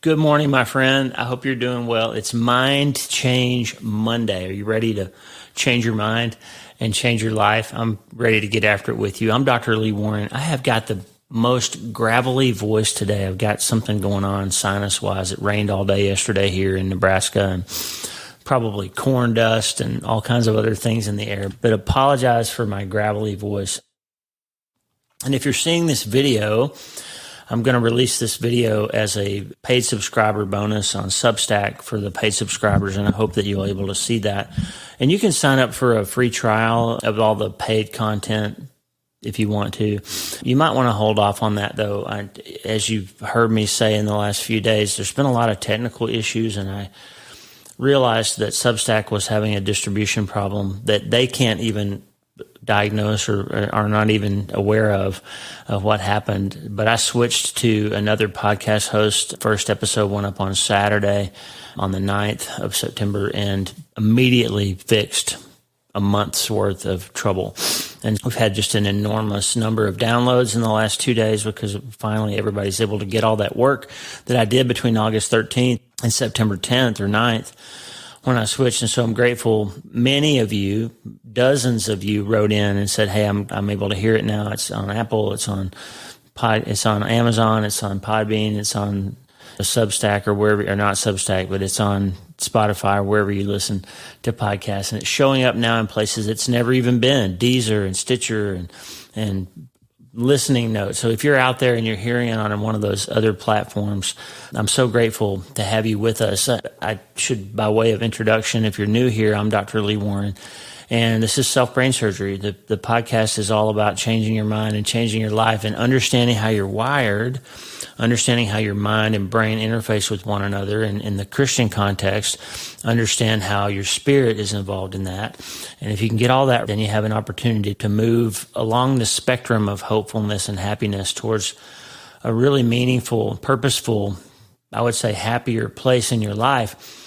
Good morning, my friend. I hope you're doing well. It's Mind Change Monday. Are you ready to change your mind and change your life? I'm ready to get after it with you. I'm Dr. Lee Warren. I have got the most gravelly voice today. I've got something going on sinus-wise. It rained all day yesterday here in Nebraska and probably corn dust and all kinds of other things in the air. But apologize for my gravelly voice. And if you're seeing this video, I'm going to release this video as a paid subscriber bonus on Substack for the paid subscribers, and I hope that you'll be able to see that. And you can sign up for a free trial of all the paid content if you want to. You might want to hold off on that, though. As you've heard me say in the last few days, there's been a lot of technical issues, and I realized that Substack was having a distribution problem that they can't even diagnose or are not even aware of what happened. But I switched to another podcast host. First episode went up on Saturday on the 9th of September and immediately fixed a month's worth of trouble. And we've had just an enormous number of downloads in the last 2 days because finally everybody's able to get all that work that I did between August 13th and September 10th or 9th. When I switched. And so I'm grateful. Many of you, dozens of you wrote in and said, hey, I'm able to hear it now. It's on Apple. It's on Amazon. It's on Podbean. It's on Substack or wherever, or not Substack, but it's on Spotify or wherever you listen to podcasts. And it's showing up now in places it's never even been. Deezer and Stitcher and listening notes. So if you're out there and you're hearing it on one of those other platforms, I'm so grateful to have you with us. I should, by way of introduction, if you're new here, I'm Dr. Lee Warren, and this is Self-Brain Surgery. The podcast is all about changing your mind and changing your life and understanding how you're wired, understanding how your mind and brain interface with one another, and in the Christian context, understand how your spirit is involved in that. And if you can get all that, then you have an opportunity to move along the spectrum of hopefulness and happiness towards a really meaningful, purposeful, I would say happier place in your life.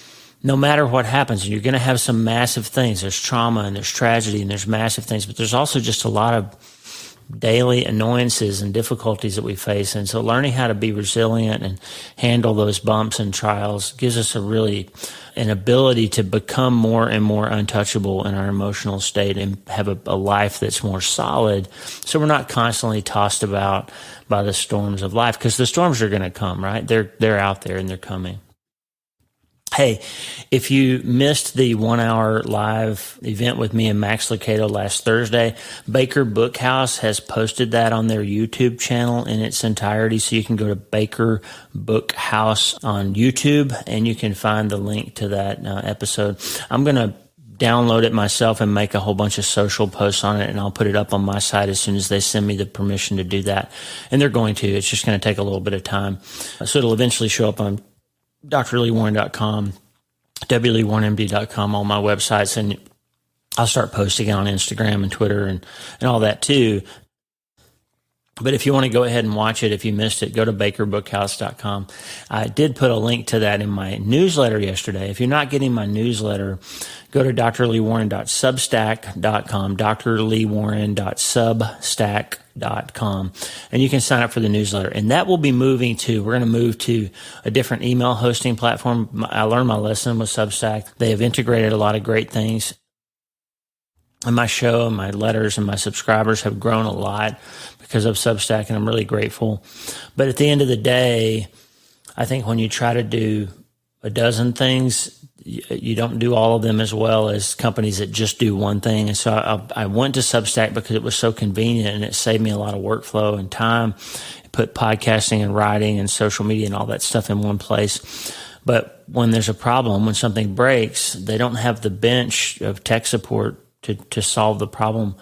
No matter what happens, and you're going to have some massive things. There's trauma and there's tragedy and there's massive things, but there's also just a lot of daily annoyances and difficulties that we face. And so learning how to be resilient and handle those bumps and trials gives us an ability to become more and more untouchable in our emotional state and have a life that's more solid. So we're not constantly tossed about by the storms of life, because the storms are going to come, right? They're out there and they're coming. Hey, if you missed the 1 hour live event with me and Max Lucado last Thursday, Baker Bookhouse has posted that on their YouTube channel in its entirety. So you can go to Baker Bookhouse on YouTube and you can find the link to that episode. I'm going to download it myself and make a whole bunch of social posts on it, and I'll put it up on my site as soon as they send me the permission to do that. And they're going to. It's just going to take a little bit of time. So it'll eventually show up on drleewarren.com, wleewarrenmd.com, all my websites, and I'll start posting it on Instagram and Twitter and all that too. But if you want to go ahead and watch it, if you missed it, go to bakerbookhouse.com. I did put a link to that in my newsletter yesterday. If you're not getting my newsletter, go to drleewarren.substack.com, drleewarren.substack.com, and you can sign up for the newsletter. And that will be we're going to move to a different email hosting platform. I learned my lesson with Substack. They have integrated a lot of great things. And my show and my letters and my subscribers have grown a lot because of Substack, and I'm really grateful. But at the end of the day, I think when you try to do a dozen things, you don't do all of them as well as companies that just do one thing. And so I went to Substack because it was so convenient and it saved me a lot of workflow and time. It put podcasting and writing and social media and all that stuff in one place. But when there's a problem, when something breaks, they don't have the bench of tech support to solve the problem,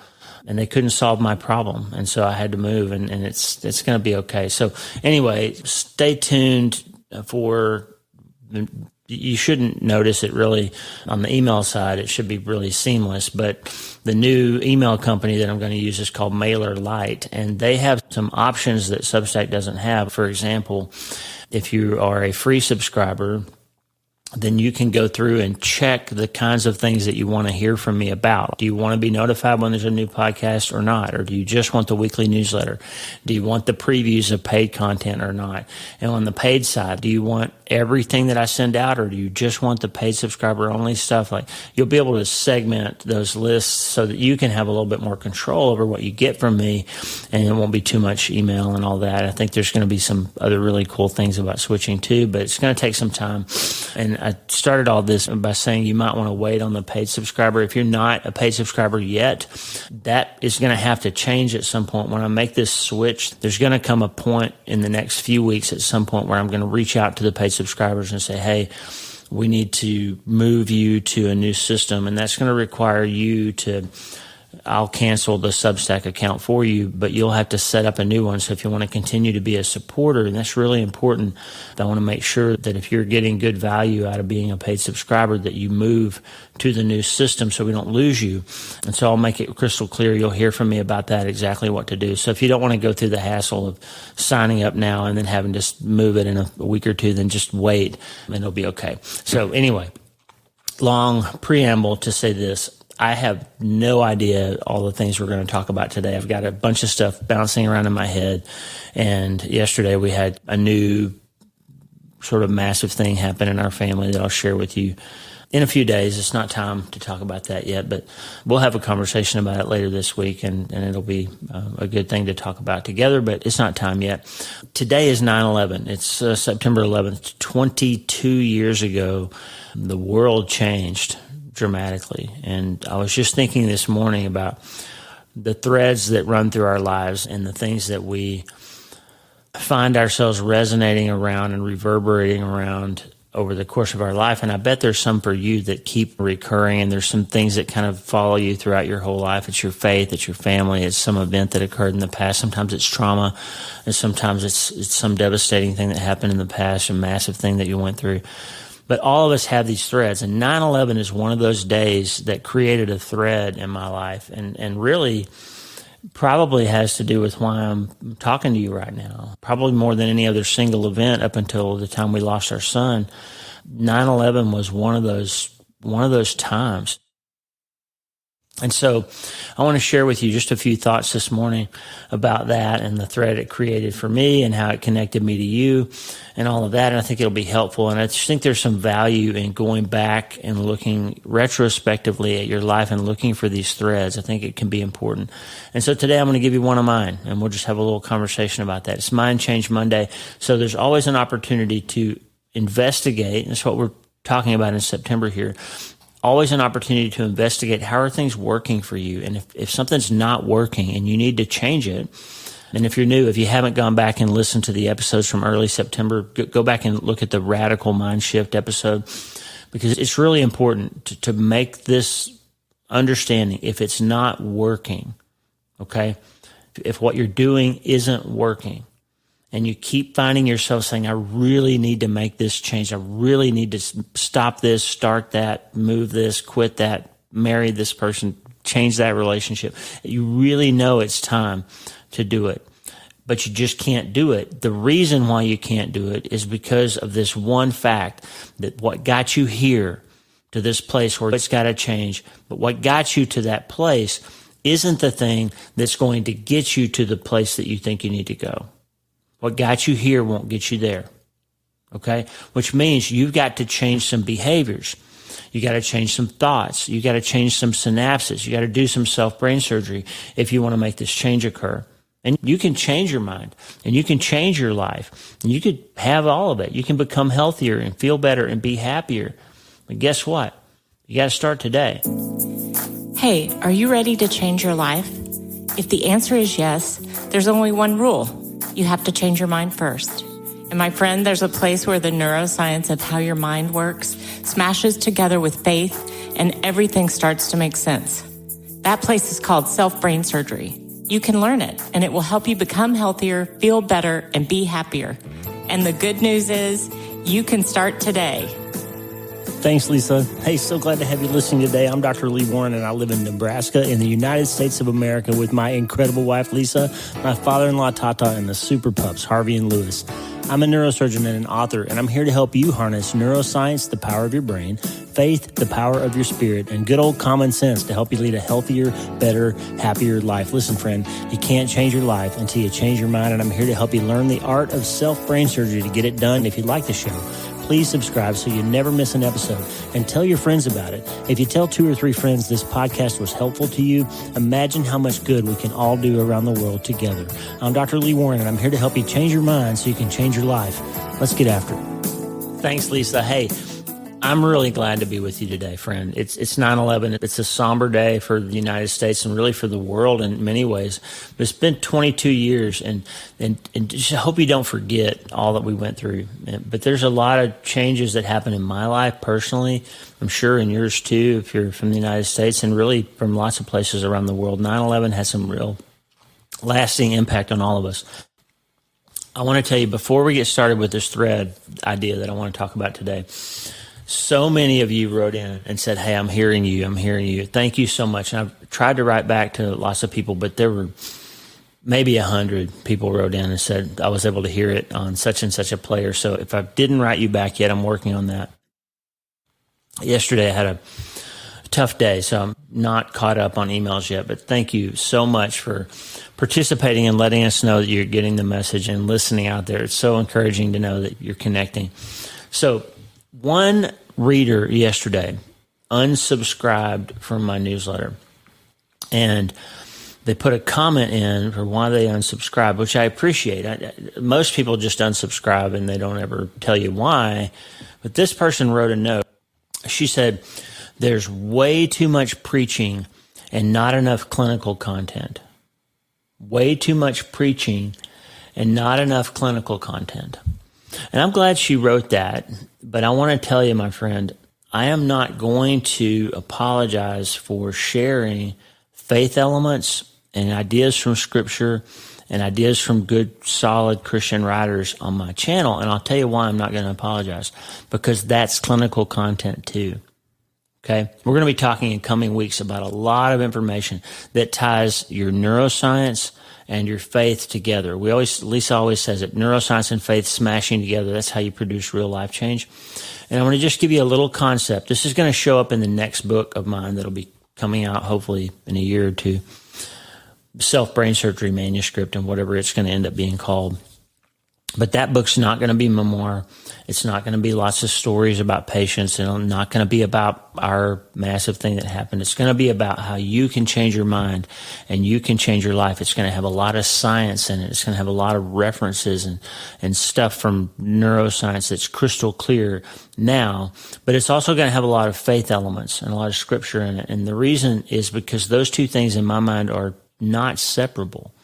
and they couldn't solve my problem. And so I had to move, and it's going to be okay. So anyway, stay tuned you shouldn't notice it really on the email side. It should be really seamless, but the new email company that I'm going to use is called MailerLite, and they have some options that Substack doesn't have. For example, if you are a free subscriber, then you can go through and check the kinds of things that you want to hear from me about. Do you want to be notified when there's a new podcast or not? Or do you just want the weekly newsletter? Do you want the previews of paid content or not? And on the paid side, do you want everything that I send out, or do you just want the paid subscriber only stuff? Like, you'll be able to segment those lists so that you can have a little bit more control over what you get from me, and it won't be too much email and all that. I think there's going to be some other really cool things about switching too, but it's going to take some time. And I started all this by saying you might want to wait on the paid subscriber. If you're not a paid subscriber yet, that is going to have to change at some point. When I make this switch, there's going to come a point in the next few weeks at some point where I'm going to reach out to the paid subscribers and say, hey, we need to move you to a new system. And that's going to require you to, I'll cancel the Substack account for you, but you'll have to set up a new one. So if you want to continue to be a supporter, and that's really important, I want to make sure that if you're getting good value out of being a paid subscriber, that you move to the new system so we don't lose you. And so I'll make it crystal clear. You'll hear from me about that, exactly what to do. So if you don't want to go through the hassle of signing up now and then having to move it in a week or two, then just wait and it'll be okay. So anyway, long preamble to say this. I have no idea all the things we're going to talk about today. I've got a bunch of stuff bouncing around in my head. And yesterday we had a new sort of massive thing happen in our family that I'll share with you in a few days. It's not time to talk about that yet, but we'll have a conversation about it later this week, and it'll be a good thing to talk about together, but it's not time yet. Today is 9/11. It's September 11th. 22 years ago, the world changed dramatically. And I was just thinking this morning about the threads that run through our lives and the things that we find ourselves resonating around and reverberating around over the course of our life. And I bet there's some for you that keep recurring, and there's some things that kind of follow you throughout your whole life. It's your faith, it's your family, it's some event that occurred in the past. Sometimes it's trauma, and sometimes it's some devastating thing that happened in the past, a massive thing that you went through. But all of us have these threads, and 9/11 is one of those days that created a thread in my life, and really probably has to do with why I'm talking to you right now. Probably more than any other single event up until the time we lost our son. 9/11 was one of those times. And so I want to share with you just a few thoughts this morning about that and the thread it created for me and how it connected me to you and all of that. And I think it'll be helpful. And I just think there's some value in going back and looking retrospectively at your life and looking for these threads. I think it can be important. And so today I'm going to give you one of mine, and we'll just have a little conversation about that. It's Mind Change Monday. So there's always an opportunity to investigate. That's what we're talking about in September here. Always an opportunity to investigate how are things working for you. And if something's not working and you need to change it, and if you're new, if you haven't gone back and listened to the episodes from early September, go back and look at the Radical Mind Shift episode, because it's really important to make this understanding. If it's not working, okay, if what you're doing isn't working, and you keep finding yourself saying, I really need to make this change. I really need to stop this, start that, move this, quit that, marry this person, change that relationship. You really know it's time to do it, but you just can't do it. The reason why you can't do it is because of this one fact, that what got you here to this place where it's got to change, but what got you to that place isn't the thing that's going to get you to the place that you think you need to go. What got you here won't get you there, okay? Which means you've got to change some behaviors. You got to change some thoughts. You got to change some synapses. You got to do some self-brain surgery if you want to make this change occur. And you can change your mind, and you can change your life, and you could have all of it. You can become healthier and feel better and be happier. But guess what? You got to start today. Hey, are you ready to change your life? If the answer is yes, there's only one rule. You have to change your mind first. And my friend, there's a place where the neuroscience of how your mind works smashes together with faith, and everything starts to make sense. That place is called self-brain surgery. You can learn it, and it will help you become healthier, feel better, and be happier. And the good news is you can start today. Thanks, Lisa. Hey, so glad to have you listening today. I'm Dr. Lee Warren, and I live in Nebraska in the United States of America with my incredible wife, Lisa, my father-in-law, Tata, and the super pups, Harvey and Lewis. I'm a neurosurgeon and an author, and I'm here to help you harness neuroscience, the power of your brain, faith, the power of your spirit, and good old common sense to help you lead a healthier, better, happier life. Listen, friend, you can't change your life until you change your mind, and I'm here to help you learn the art of self-brain surgery to get it done. If you like the show, please subscribe so you never miss an episode, and tell your friends about it. If you tell 2 or 3 friends this podcast was helpful to you, imagine how much good we can all do around the world together. I'm Dr. Lee Warren, and I'm here to help you change your mind so you can change your life. Let's get after it. Thanks, Lisa. Hey, I'm really glad to be with you today, friend. It's 9/11. It's a somber day for the United States and really for the world in many ways. But it's been 22 years, and just hope you don't forget all that we went through. But there's a lot of changes that happened in my life personally. I'm sure in yours too, if you're from the United States, and really from lots of places around the world. 9/11 had some real lasting impact on all of us. I want to tell you, before we get started with this thread idea that I want to talk about today, so many of you wrote in and said, hey, I'm hearing you. I'm hearing you. Thank you so much. And I've tried to write back to lots of people, but there were maybe 100 people wrote in and said, I was able to hear it on such and such a player. So if I didn't write you back yet, I'm working on that. Yesterday, I had a tough day, so I'm not caught up on emails yet, but thank you so much for participating and letting us know that you're getting the message and listening out there. It's so encouraging to know that you're connecting. So one reader yesterday unsubscribed from my newsletter, and they put a comment in for why they unsubscribed, which I appreciate. Most people just unsubscribe and they don't ever tell you why, but this person wrote a note. She said, there's way too much preaching and not enough clinical content. Way too much preaching and not enough clinical content. And I'm glad she wrote that, but I want to tell you, my friend, I am not going to apologize for sharing faith elements and ideas from Scripture and ideas from good, solid Christian writers on my channel. And I'll tell you why I'm not going to apologize, because that's clinical content too. Okay? We're going to be talking in coming weeks about a lot of information that ties your neuroscience and your faith together. Lisa always says it, neuroscience and faith smashing together. That's how you produce real life change. And I want to just give you a little concept. This is going to show up in the next book of mine that'll be coming out hopefully in a year or two. Self-Brain Surgery manuscript and whatever it's going to end up being called. But that book's not going to be memoir. It's not going to be lots of stories about patients, and not going to be about our massive thing that happened. It's going to be about how you can change your mind and you can change your life. It's going to have a lot of science in it. It's going to have a lot of references and stuff from neuroscience that's crystal clear now. But it's also going to have a lot of faith elements and a lot of scripture in it. And the reason is because those two things in my mind are not separable.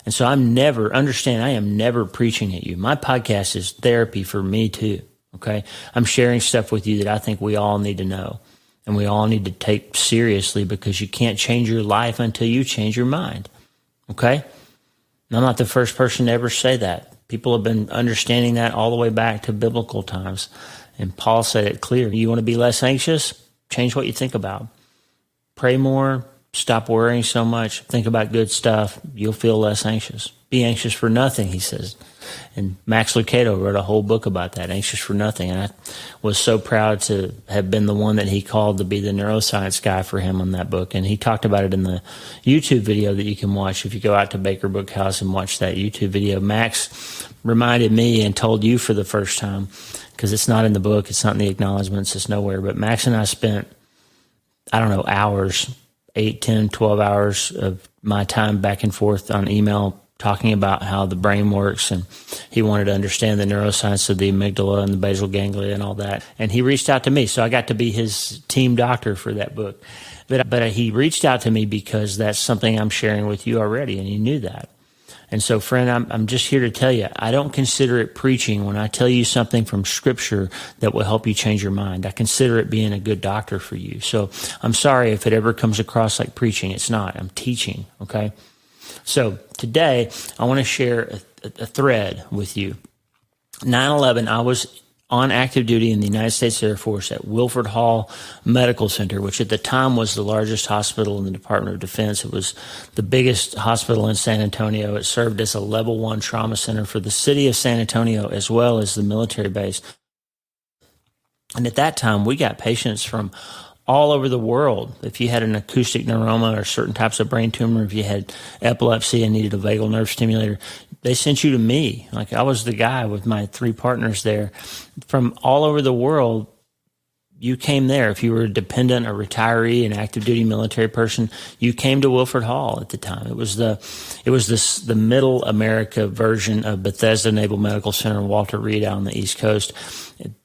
And so I am never preaching at you. My podcast is therapy for me too, okay? I'm sharing stuff with you that I think we all need to know and we all need to take seriously, because you can't change your life until you change your mind, okay? And I'm not the first person to ever say that. People have been understanding that all the way back to biblical times. And Paul said it clear. You want to be less anxious? Change what you think about. Pray more. Stop worrying so much. Think about good stuff. You'll feel less anxious. Be anxious for nothing, he says. And Max Lucado wrote a whole book about that, Anxious for Nothing. And I was so proud to have been the one that he called to be the neuroscience guy for him on that book. And he talked about it in the YouTube video that you can watch. If you go out to Baker Bookhouse and watch that YouTube video, Max reminded me and told you for the first time, because it's not in the book, it's not in the acknowledgments, it's nowhere. But Max and I spent, hours, 8, 10, 12 hours of my time back and forth on email talking about how the brain works, and he wanted to understand the neuroscience of the amygdala and the basal ganglia and all that. And he reached out to me, so I got to be his team doctor for that book. But he reached out to me because that's something I'm sharing with you already, and he knew that. And so, friend, I'm just here to tell you, I don't consider it preaching when I tell you something from Scripture that will help you change your mind. I consider it being a good doctor for you. So I'm sorry if it ever comes across like preaching. It's not. I'm teaching, okay? So today, I want to share a thread with you. 9/11, on active duty in the United States Air Force at Wilford Hall Medical Center, which at the time was the largest hospital in the Department of Defense. It was the biggest hospital in San Antonio. It served as a level 1 trauma center for the city of San Antonio as well as the military base. And at that time, we got patients from all over the world. If you had an acoustic neuroma or certain types of brain tumor, if you had epilepsy and needed a vagal nerve stimulator, they sent you to me. Like, I was the guy with my 3 partners there. From all over the world, you came there. If you were a dependent, a retiree, an active duty military person, you came to Wilford Hall at the time. It was the middle America version of Bethesda Naval Medical Center, Walter Reed out on the East Coast.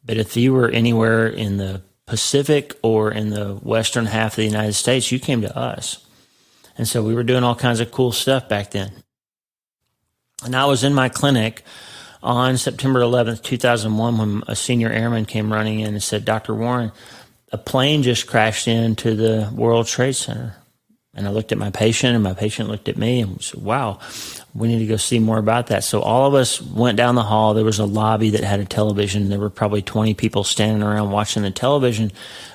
But if you were anywhere in the Pacific or in the western half of the United States, you came to us. And so we were doing all kinds of cool stuff back then. And I was in my clinic on September 11th, 2001, when a senior airman came running in and said, "Dr. Warren, a plane just crashed into the World Trade Center." And I looked at my patient, and my patient looked at me and said, "Wow, we need to go see more about that." So all of us went down the hall. There was a lobby that had a television. There were probably 20 people standing around watching the television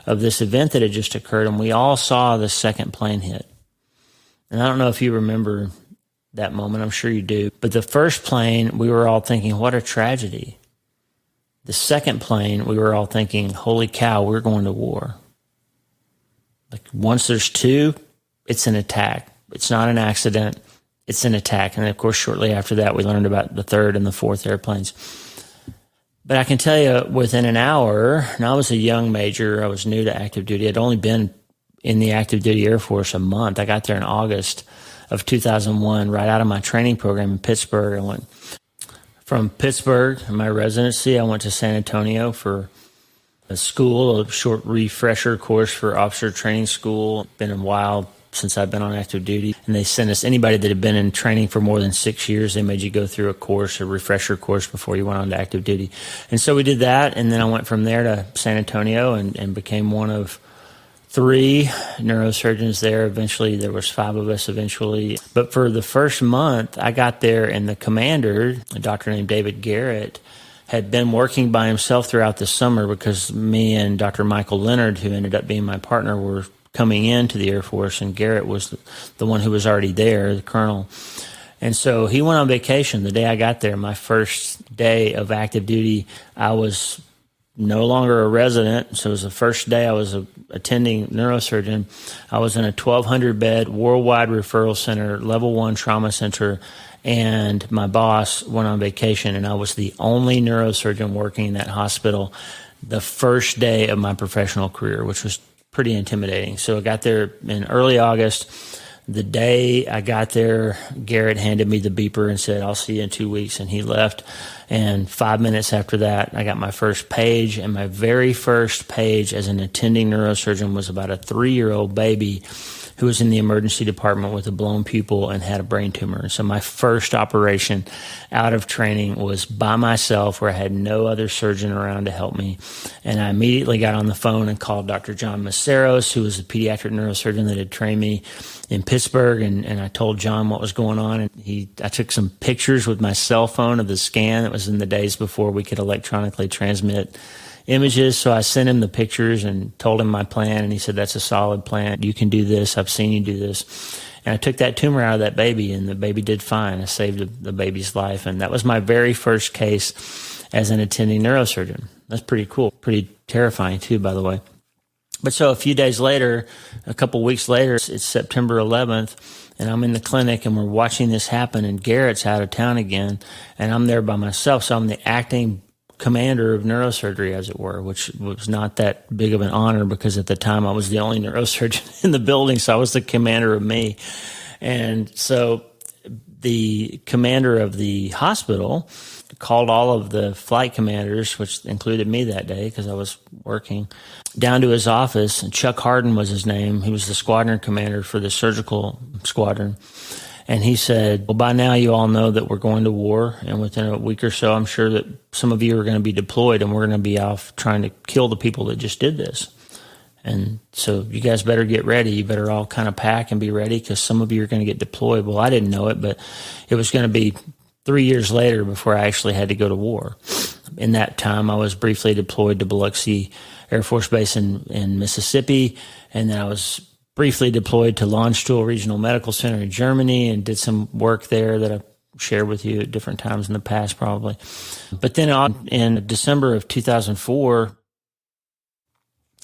of this event that had just occurred, and we all saw the second plane hit. And I don't know if you remember that moment. I'm sure you do. But the first plane, we were all thinking, what a tragedy. The second plane, we were all thinking, holy cow, we're going to war. Like, once there's 2, it's an attack. It's not an accident. It's an attack. And of course, shortly after that, we learned about the 3rd and the 4th airplanes. But I can tell you, within an hour, and I was a young major. I was new to active duty. I'd only been in the active duty Air Force a month. I got there in August of 2001, right out of my training program in Pittsburgh. I went from Pittsburgh, in my residency, I went to San Antonio for a school, a short refresher course for officer training school. Been a while since I've been on active duty. And they sent us, anybody that had been in training for more than 6 years, they made you go through a course, a refresher course, before you went on to active duty. And so we did that, and then I went from there to San Antonio and became one of 3 neurosurgeons there. Eventually, there was 5 of us eventually. But for the first month, I got there, and the commander, a doctor named David Garrett, had been working by himself throughout the summer because me and Dr. Michael Leonard, who ended up being my partner, were coming into the Air Force, and Garrett was the one who was already there, the colonel. And so he went on vacation the day I got there. My first day of active duty, I was no longer a resident, so it was the first day I was attending neurosurgeon. I was in a 1,200-bed worldwide referral center, level 1 trauma center, and my boss went on vacation, and I was the only neurosurgeon working in that hospital the first day of my professional career, which was pretty intimidating. So I got there in early August. The day I got there, Garrett handed me the beeper and said, "I'll see you in 2 weeks," and he left. And 5 minutes after that, I got my first page, and my very first page as an attending neurosurgeon was about a 3-year-old baby who was in the emergency department with a blown pupil and had a brain tumor. So my first operation out of training was by myself, where I had no other surgeon around to help me. And I immediately got on the phone and called Dr. John Maceros, who was a pediatric neurosurgeon that had trained me in Pittsburgh. And I told John what was going on. And I took some pictures with my cell phone of the scan. That was in the days before we could electronically transmit images. So I sent him the pictures and told him my plan, and he said, "That's a solid plan. You can do this. I've seen you do this." And I took that tumor out of that baby, and the baby did fine. I saved the baby's life, and that was my very first case as an attending neurosurgeon. That's pretty cool. Pretty terrifying too, by the way. But so a few days later, a couple weeks later, it's September 11th, and I'm in the clinic, and we're watching this happen, and Garrett's out of town again, and I'm there by myself. So I'm the acting commander of neurosurgery, as it were, which was not that big of an honor because at the time I was the only neurosurgeon in the building, so I was the commander of me. And so the commander of the hospital called all of the flight commanders, which included me that day because I was working, down to his office. And Chuck Harden was his name. He was the squadron commander for the surgical squadron. And he said, "Well, by now you all know that we're going to war, and within a week or so, I'm sure that some of you are going to be deployed, and we're going to be off trying to kill the people that just did this. And so you guys better get ready. You better all kind of pack and be ready because some of you are going to get deployed." Well, I didn't know it, but it was going to be 3 years later before I actually had to go to war. In that time, I was briefly deployed to Biloxi Air Force Base in Mississippi, and then I was briefly deployed to Landstuhl Regional Medical Center in Germany and did some work there that I've shared with you at different times in the past probably. But then in December of 2004,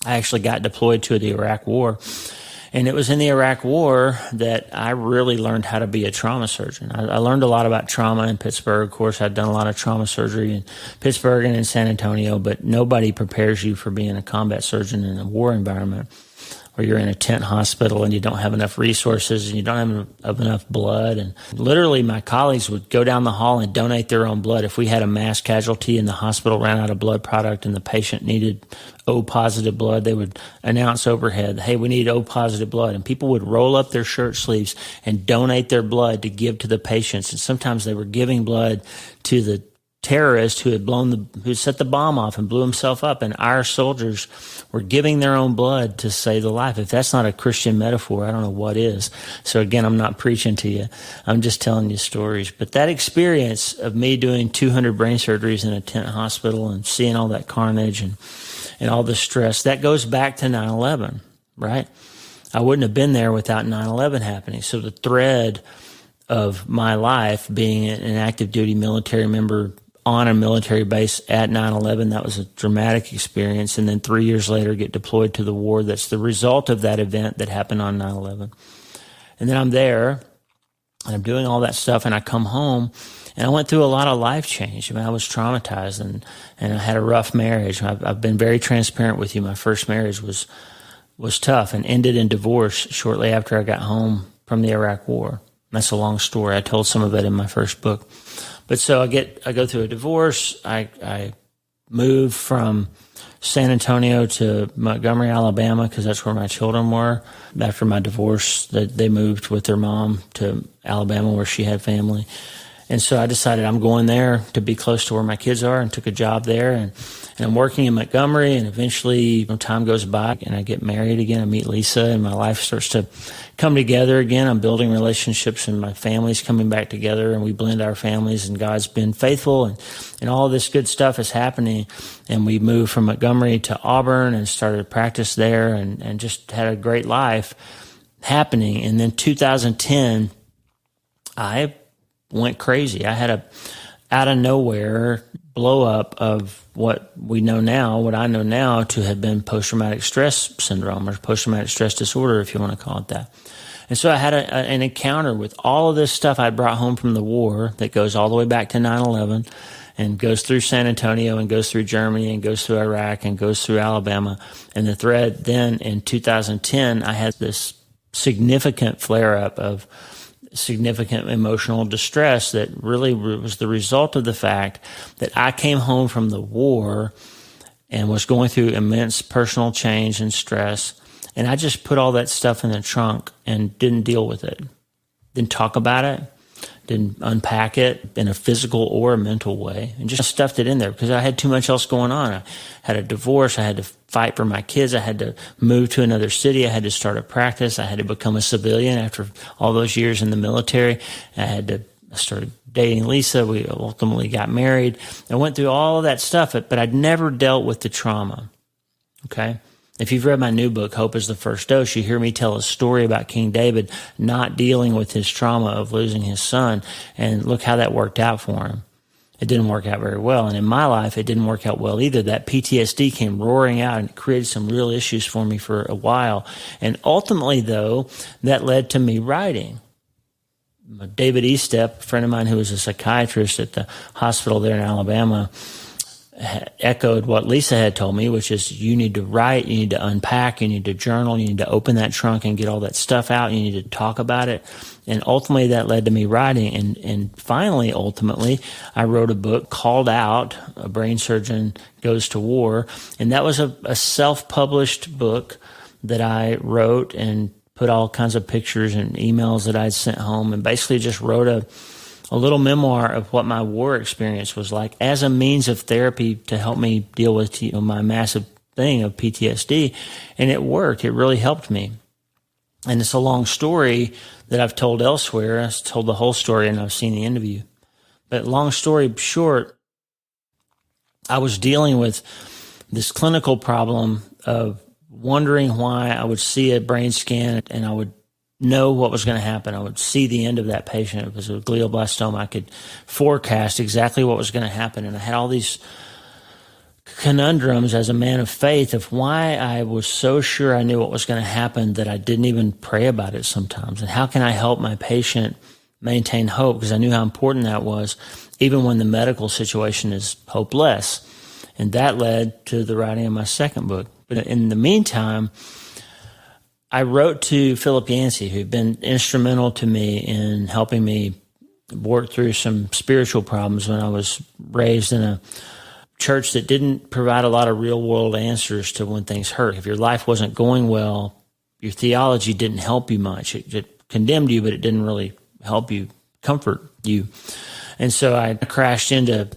I actually got deployed to the Iraq War. And it was in the Iraq War that I really learned how to be a trauma surgeon. I learned a lot about trauma in Pittsburgh. Of course, I'd done a lot of trauma surgery in Pittsburgh and in San Antonio, but nobody prepares you for being a combat surgeon in a war environment where you're in a tent hospital and you don't have enough resources and you don't have enough blood. And literally my colleagues would go down the hall and donate their own blood. If we had a mass casualty and the hospital ran out of blood product and the patient needed O positive blood, they would announce overhead, hey, we need O positive blood. And people would roll up their shirt sleeves and donate their blood to give to the patients. And sometimes they were giving blood to the terrorist who had set the bomb off and blew himself up, and our soldiers were giving their own blood to save the life. If that's not a Christian metaphor, I don't know what is. So again, I'm not preaching to you. I'm just telling you stories. But that experience of me doing 200 brain surgeries in a tent hospital and seeing all that carnage and all the stress, that goes back to 9/11, right? I wouldn't have been there without 9/11 happening. So the thread of my life being an active duty military member on a military base at 9/11, that was a dramatic experience. And then 3 years later, get deployed to the war. That's the result of that event that happened on 9/11. And then I'm there, and I'm doing all that stuff, and I come home, and I went through a lot of life change. I mean, I was traumatized, and I had a rough marriage. I've been very transparent with you. My first marriage was tough and ended in divorce shortly after I got home from the Iraq War. That's a long story. I told some of it in my first book. But so I go through a divorce. I moved from San Antonio to Montgomery, Alabama, because that's where my children were. After my divorce, they moved with their mom to Alabama, where she had family. And so I decided I'm going there to be close to where my kids are, and took a job there. And I'm working in Montgomery, and eventually time goes by and I get married again. I meet Lisa, and my life starts to come together again. I'm building relationships, and my family's coming back together, and we blend our families, and God's been faithful, and all this good stuff is happening. And we moved from Montgomery to Auburn and started practice there, and just had a great life happening. And then 2010, I went crazy. I had a out of nowhere blow up of what I know now to have been post-traumatic stress syndrome, or post-traumatic stress disorder, if you want to call it that. And so I had an encounter with all of this stuff I brought home from the war that goes all the way back to 9/11 and goes through San Antonio and goes through Germany and goes through Iraq and goes through Alabama. And the thread then in 2010, I had this significant flare-up of significant emotional distress that really was the result of the fact that I came home from the war and was going through immense personal change and stress. And I just put all that stuff in the trunk and didn't deal with it. Didn't talk about it. Didn't unpack it in a physical or a mental way, and just stuffed it in there because I had too much else going on. I had a divorce. I had to fight for my kids. I had to move to another city. I had to start a practice. I had to become a civilian after all those years in the military. I started dating Lisa. We ultimately got married. I went through all of that stuff, but I'd never dealt with the trauma. Okay? If you've read my new book, Hope is the First Dose, you hear me tell a story about King David not dealing with his trauma of losing his son, and look how that worked out for him. It didn't work out very well, and in my life, it didn't work out well either. That PTSD came roaring out and created some real issues for me for a while, and ultimately, though, that led to me writing. David Estep, a friend of mine who was a psychiatrist at the hospital there in Alabama, echoed what Lisa had told me, which is you need to write, you need to unpack, you need to journal, you need to open that trunk and get all that stuff out, you need to talk about it. And ultimately that led to me writing. And finally, ultimately, I wrote a book called Out, A Brain Surgeon Goes to War. And that was a self-published book that I wrote and put all kinds of pictures and emails that I'd sent home, and basically just wrote a little memoir of what my war experience was like as a means of therapy to help me deal with my massive thing of PTSD. And it worked. It really helped me. And it's a long story that I've told elsewhere. I've told the whole story and I've seen the interview. But long story short, I was dealing with this clinical problem of wondering why I would see a brain scan and I would know what was going to happen. I would see the end of that patient. It was a glioblastoma. I could forecast exactly what was going to happen. And I had all these conundrums as a man of faith of why I was so sure I knew what was going to happen that I didn't even pray about it sometimes. And how can I help my patient maintain hope? Because I knew how important that was, even when the medical situation is hopeless. And that led to the writing of my second book. But in the meantime, I wrote to Philip Yancey, who'd been instrumental to me in helping me work through some spiritual problems when I was raised in a church that didn't provide a lot of real-world answers to when things hurt. If your life wasn't going well, your theology didn't help you much. It condemned you, but it didn't really help you, comfort you. And so I crashed into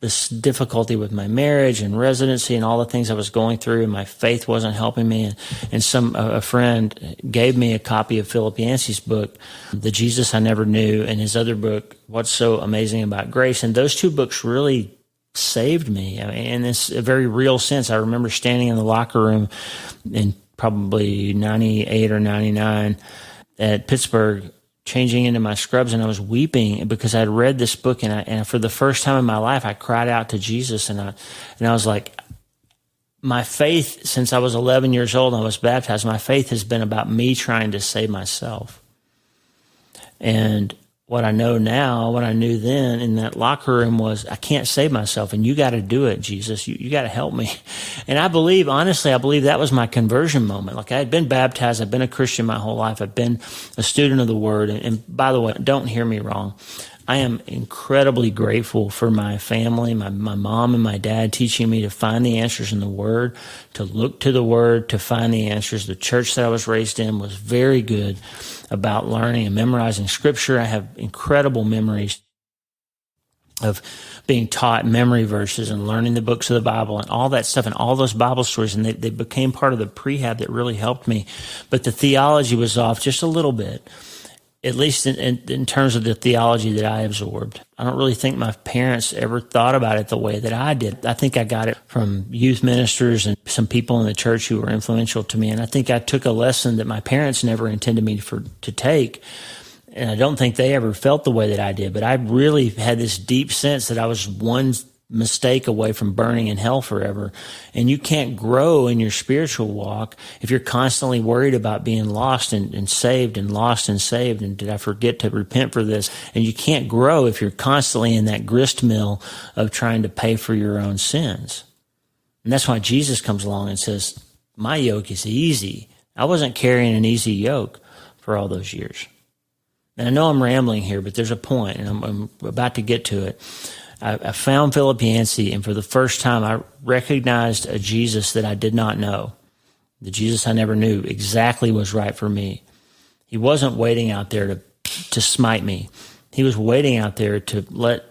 this difficulty with my marriage and residency and all the things I was going through, and my faith wasn't helping me. And a friend gave me a copy of Philip Yancey's book, The Jesus I Never Knew, and his other book, What's So Amazing About Grace. And those two books really saved me. I mean, in this a very real sense. I remember standing in the locker room in probably 98 or 99 at Pittsburgh, changing into my scrubs, and I was weeping because I'd read this book, and for the first time in my life, I cried out to Jesus, and I was like, my faith, since I was 11 years old and I was baptized, my faith has been about me trying to save myself. And what I know now, what I knew then in that locker room was, I can't save myself, and you got to do it, Jesus. You got to help me. And I believe, honestly, that was my conversion moment. Like, I had been baptized. I've been a Christian my whole life. I've been a student of the Word. And by the way, don't hear me wrong. I am incredibly grateful for my family, my mom and my dad teaching me to find the answers in the Word, to look to the Word, to find the answers. The church that I was raised in was very good about learning and memorizing Scripture. I have incredible memories of being taught memory verses and learning the books of the Bible and all that stuff and all those Bible stories, and they became part of the prehab that really helped me. But the theology was off just a little bit, at least in terms of the theology that I absorbed. I don't really think my parents ever thought about it the way that I did. I think I got it from youth ministers and some people in the church who were influential to me. And I think I took a lesson that my parents never intended me to take. And I don't think they ever felt the way that I did. But I really had this deep sense that I was one mistake away from burning in hell forever. And you can't grow in your spiritual walk if you're constantly worried about being lost and saved and lost and saved. And did I forget to repent for this? And you can't grow if you're constantly in that grist mill of trying to pay for your own sins. And that's why Jesus comes along and says, my yoke is easy. I wasn't carrying an easy yoke for all those years. And I know I'm rambling here, but there's a point, and I'm about to get to it. I found Philip Yancey, and for the first time, I recognized a Jesus that I did not know. The Jesus I never knew exactly was right for me. He wasn't waiting out there to smite me. He was waiting out there to let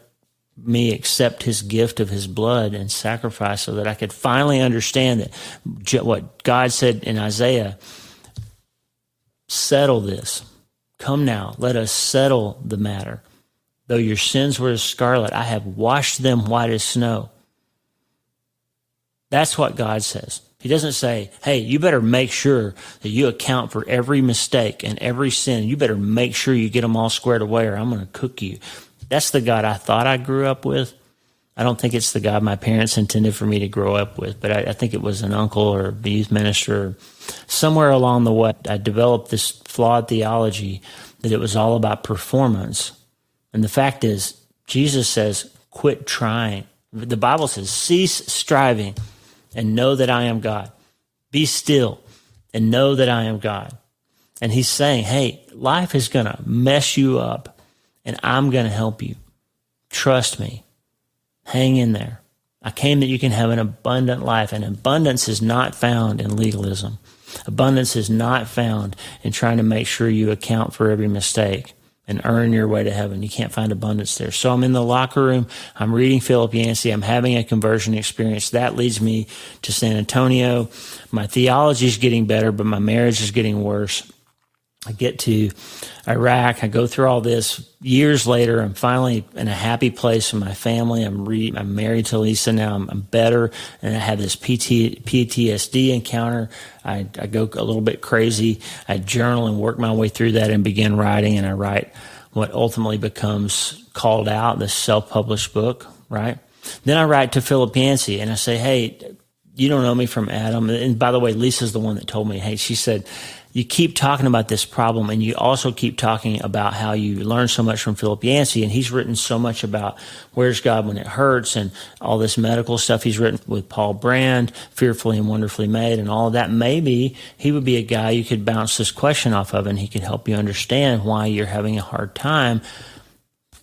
me accept his gift of his blood and sacrifice so that I could finally understand that what God said in Isaiah, settle this. Come now, let us settle the matter. Though your sins were as scarlet, I have washed them white as snow. That's what God says. He doesn't say, hey, you better make sure that you account for every mistake and every sin. You better make sure you get them all squared away or I'm going to cook you. That's the God I thought I grew up with. I don't think it's the God my parents intended for me to grow up with, but I think it was an uncle or a youth minister. Somewhere along the way, I developed this flawed theology that it was all about performance. And the fact is, Jesus says, quit trying. The Bible says, cease striving and know that I am God. Be still and know that I am God. And he's saying, hey, life is going to mess you up and I'm going to help you. Trust me. Hang in there. I came that you can have an abundant life, and abundance is not found in legalism. Abundance is not found in trying to make sure you account for every mistake and earn your way to heaven. You can't find abundance there. So I'm in the locker room. I'm reading Philip Yancey. I'm having a conversion experience. That leads me to San Antonio. My theology is getting better, but my marriage is getting worse. I get to Iraq. I go through all this. Years later, I'm finally in a happy place with my family. I'm married to Lisa now. I'm better, and I have this PTSD encounter. I go a little bit crazy. I journal and work my way through that and begin writing, and I write what ultimately becomes Called Out, this self-published book, right? Then I write to Philip Yancey, and I say, hey, you don't know me from Adam. And by the way, Lisa's the one that told me, hey, she said, you keep talking about this problem, and you also keep talking about how you learn so much from Philip Yancey, and he's written so much about Where's God When It Hurts and all this medical stuff he's written with Paul Brand, Fearfully and Wonderfully Made, and all of that. Maybe he would be a guy you could bounce this question off of, and he could help you understand why you're having a hard time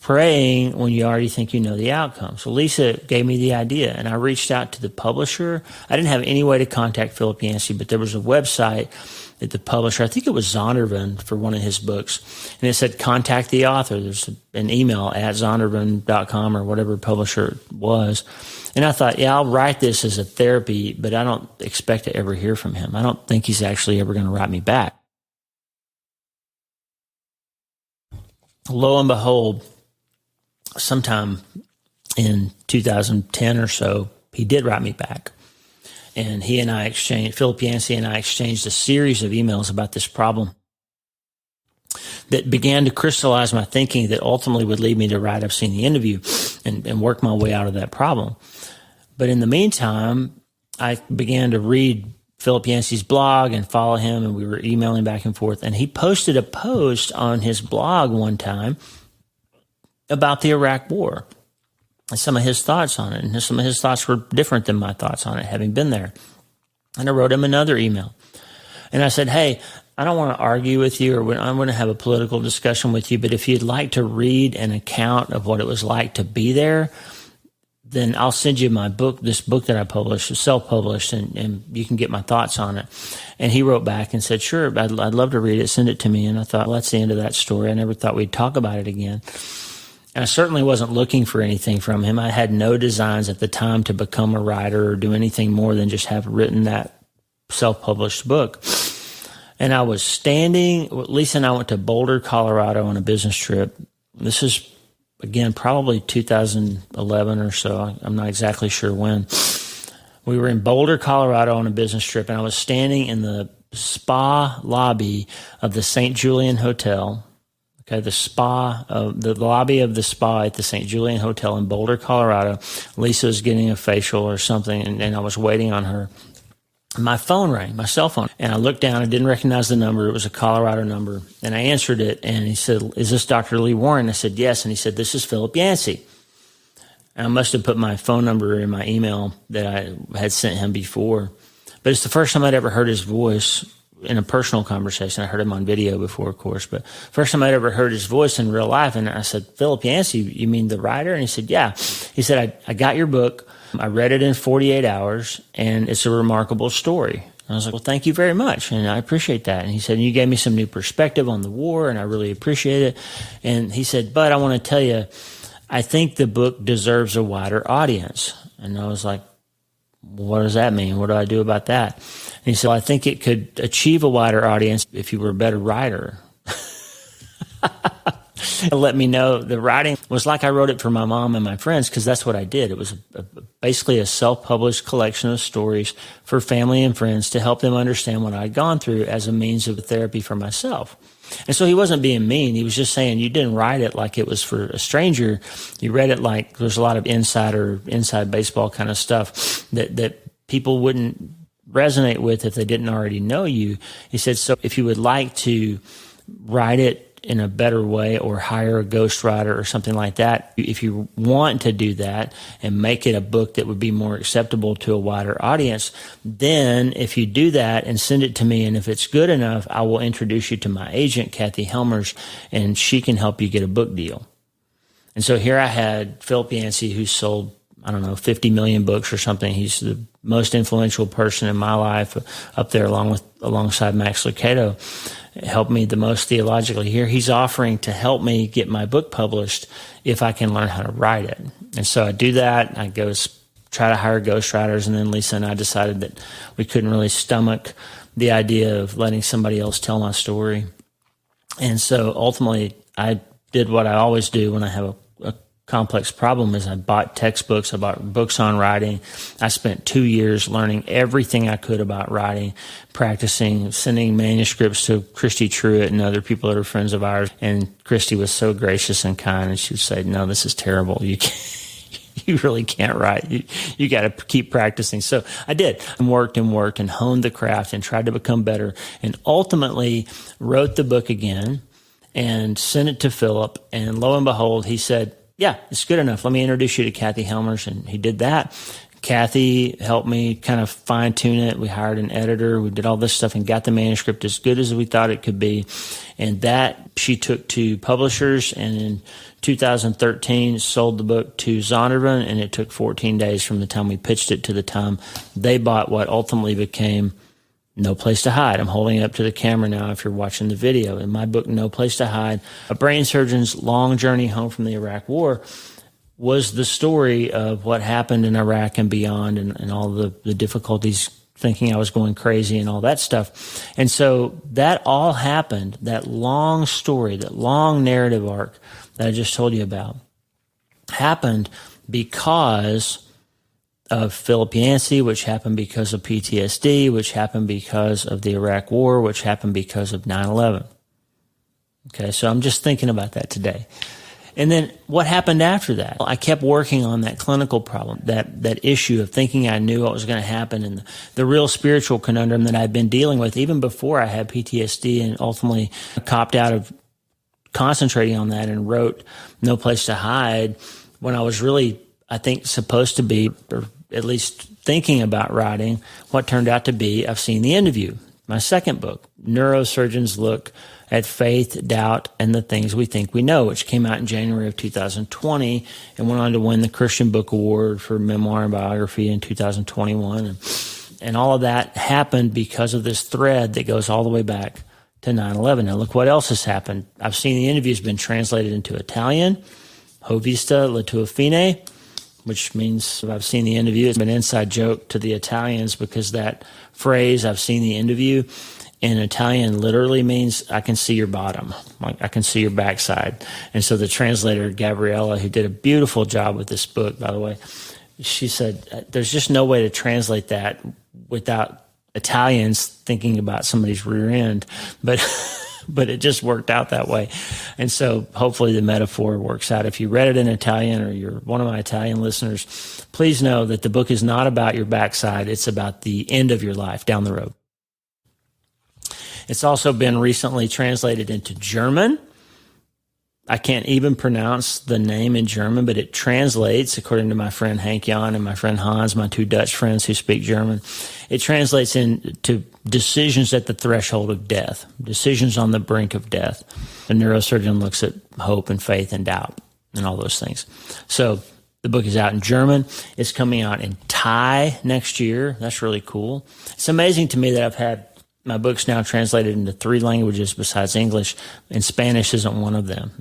praying when you already think you know the outcome. So Lisa gave me the idea, and I reached out to the publisher. I didn't have any way to contact Philip Yancey, but there was a website that the publisher, I think it was Zondervan for one of his books, and it said contact the author. There's an email at Zondervan.com or whatever publisher it was. And I thought, yeah, I'll write this as a therapy, but I don't expect to ever hear from him. I don't think he's actually ever going to write me back. Lo and behold, sometime in 2010 or so, he did write me back. And Philip Yancey and I exchanged a series of emails about this problem that began to crystallize my thinking that ultimately would lead me to write I've Seen the Interview and work my way out of that problem. But in the meantime, I began to read Philip Yancey's blog and follow him, and we were emailing back and forth. And he posted a post on his blog one time about the Iraq War and some of his thoughts on it. And some of his thoughts were different than my thoughts on it, having been there. And I wrote him another email. And I said, hey, I don't want to argue with you, or I'm going to have a political discussion with you, but if you'd like to read an account of what it was like to be there, then I'll send you my book, this book that I published, self-published, and you can get my thoughts on it. And he wrote back and said, sure, I'd love to read it, send it to me. And I thought, well, that's the end of that story. I never thought we'd talk about it again. And I certainly wasn't looking for anything from him. I had no designs at the time to become a writer or do anything more than just have written that self-published book. And I was Lisa and I went to Boulder, Colorado on a business trip. This is, again, probably 2011 or so. I'm not exactly sure when. We were in Boulder, Colorado on a business trip, and I was standing in the spa lobby of the St. Julian Hotel. Okay, the lobby of the spa at the St. Julian Hotel in Boulder, Colorado. Lisa was getting a facial or something, and I was waiting on her. My phone rang, my cell phone, and I looked down. I didn't recognize the number. It was a Colorado number, and I answered it, and he said, is this Dr. Lee Warren? I said, yes, and he said, this is Philip Yancey. And I must have put my phone number in my email that I had sent him before, but it's the first time I'd ever heard his voice in a personal conversation. I heard him on video before, of course, but first time I'd ever heard his voice in real life. And I said, Philip Yancey, you mean the writer? And he said, yeah. He said, I got your book. I read it in 48 hours, and it's a remarkable story. And I was like, well, thank you very much, and I appreciate that. And he said, you gave me some new perspective on the war, and I really appreciate it. And he said, but I want to tell you, I think the book deserves a wider audience. And I was like, what does that mean? What do I do about that? And he said, well, I think it could achieve a wider audience if you were a better writer. Let me know the writing was like I wrote it for my mom and my friends, because that's what I did. It was basically a self-published collection of stories for family and friends to help them understand what I'd gone through as a means of therapy for myself. And so he wasn't being mean. He was just saying you didn't write it like it was for a stranger. You read it like there's a lot of inside baseball kind of stuff that people wouldn't resonate with if they didn't already know you. He said, so if you would like to write it in a better way or hire a ghostwriter or something like that, if you want to do that and make it a book that would be more acceptable to a wider audience, then if you do that and send it to me, and if it's good enough, I will introduce you to my agent, Kathy Helmers, and she can help you get a book deal. And so here I had Philip Yancey, who sold, 50 million books or something. He's the most influential person in my life, up there alongside Max Lucado. Helped me the most theologically. Here he's offering to help me get my book published if I can learn how to write it. And so I do that. I go try to hire ghostwriters, and then Lisa and I decided that we couldn't really stomach the idea of letting somebody else tell my story. And so ultimately, I did what I always do when I have a complex problem is I bought textbooks, I bought books on writing. I spent 2 years learning everything I could about writing, practicing, sending manuscripts to Christy Truitt and other people that are friends of ours. And Christy was so gracious and kind, and she would say, no, this is terrible. You can't. You really can't write. You got to keep practicing. So I did and worked and honed the craft and tried to become better, and ultimately wrote the book again and sent it to Philip. And lo and behold, he said, yeah, it's good enough. Let me introduce you to Kathy Helmers. And he did that. Kathy helped me kind of fine tune it. We hired an editor. We did all this stuff and got the manuscript as good as we thought it could be. And that she took to publishers, and in 2013 sold the book to Zondervan, and it took 14 days from the time we pitched it to the time they bought what ultimately became No Place to Hide. I'm holding it up to the camera now if you're watching the video. In my book, No Place to Hide, a brain surgeon's long journey home from the Iraq War, was the story of what happened in Iraq and beyond, and all the difficulties, thinking I was going crazy and all that stuff. And so that all happened, that long story, that long narrative arc that I just told you about, happened because of Philip Yancey, which happened because of PTSD, which happened because of the Iraq War, which happened because of 9/11. Okay, so I'm just thinking about that today. And then what happened after that? I kept working on that clinical problem, that issue of thinking I knew what was going to happen, and the real spiritual conundrum that I'd been dealing with even before I had PTSD, and ultimately copped out of concentrating on that and wrote No Place to Hide when I was really, I think, supposed to be, or at least thinking about writing what turned out to be I've Seen the End of You, my second book, Neurosurgeons Look at Faith, Doubt, and the Things We Think We Know, which came out in January of 2020 and went on to win the Christian Book Award for memoir and biography in 2021. And all of that happened because of this thread that goes all the way back to 9/11. Now look what else has happened. I've Seen the Interview has been translated into Italian, Ho vista la tua fine, which means I've Seen the Interview. It's been an inside joke to the Italians because that phrase, I've Seen the Interview, in Italian literally means I can see your bottom, like I can see your backside. And so the translator, Gabriella, who did a beautiful job with this book, by the way, she said, there's just no way to translate that without Italians thinking about somebody's rear end. But it just worked out that way. And so hopefully the metaphor works out. If you read it in Italian, or you're one of my Italian listeners, please know that the book is not about your backside. It's about the end of your life down the road. It's also been recently translated into German. I can't even pronounce the name in German, but it translates, according to my friend Hank Jan and my friend Hans, my two Dutch friends who speak German, it translates into decisions at the threshold of death, decisions on the brink of death. The neurosurgeon looks at hope and faith and doubt and all those things. So the book is out in German. It's coming out in Thai next year. That's really cool. It's amazing to me that I've had my book's now translated into 3 languages besides English, and Spanish isn't one of them.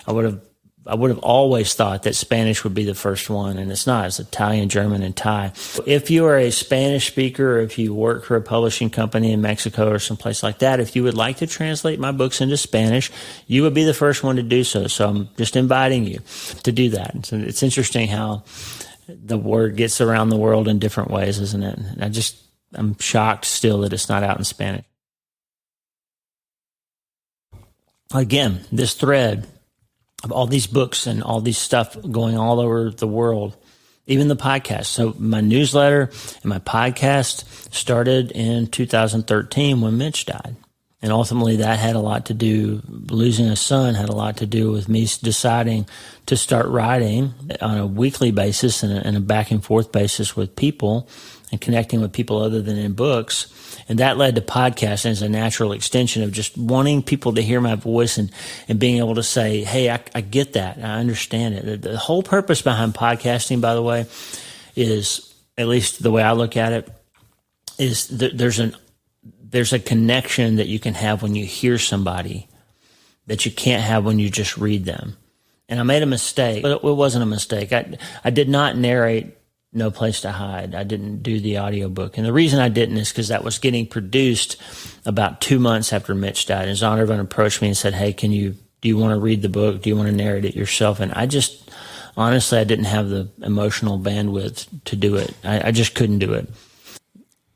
I would have always thought that Spanish would be the first one, and it's not. It's Italian, German, and Thai. If you are a Spanish speaker, or if you work for a publishing company in Mexico or someplace like that, if you would like to translate my books into Spanish, you would be the first one to do so. So I'm just inviting you to do that. So it's interesting how the word gets around the world in different ways, isn't it? I'm shocked still that it's not out in Spanish. Again, this thread of all these books and all these stuff going all over the world, even the podcast. So my newsletter and my podcast started in 2013 when Mitch died. And ultimately that had a lot to do, losing a son had a lot to do with me deciding to start writing on a weekly basis and a back and forth basis with people, and connecting with people other than in books. And that led to podcasting as a natural extension of just wanting people to hear my voice and being able to say, hey, I get that. I understand it. The whole purpose behind podcasting, by the way, is, at least the way I look at it, is there's a connection that you can have when you hear somebody that you can't have when you just read them. And I made a mistake, but it wasn't a mistake. I did not narrate No Place to Hide. I didn't do the audiobook. And the reason I didn't is because that was getting produced about 2 months after Mitch died. And Zondervan approached me and said, hey, do you want to read the book? Do you want to narrate it yourself? And honestly, I didn't have the emotional bandwidth to do it. I just couldn't do it.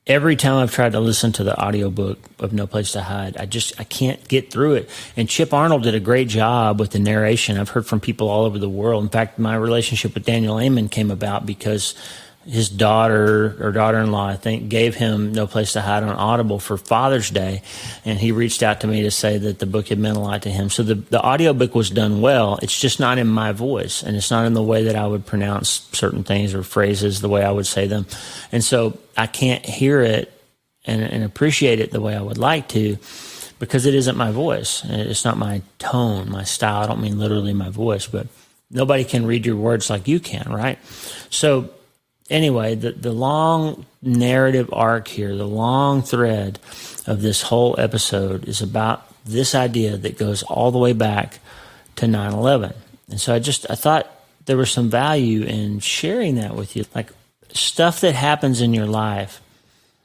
Every time I've tried to listen to the audiobook of No Place to Hide, I can't get through it. And Chip Arnold did a great job with the narration. I've heard from people all over the world. In fact, my relationship with Daniel Amen came about because his daughter or daughter-in-law, I think, gave him No Place to Hide on Audible for Father's Day. And he reached out to me to say that the book had meant a lot to him. So the audiobook was done well. It's just not in my voice. And it's not in the way that I would pronounce certain things or phrases, the way I would say them. And so I can't hear it and appreciate it the way I would like to because it isn't my voice. It's not my tone, my style. I don't mean literally my voice, but nobody can read your words like you can, right? So anyway, the long narrative arc here, the long thread of this whole episode is about this idea that goes all the way back to 9/11. And so I thought there was some value in sharing that with you. Like stuff that happens in your life,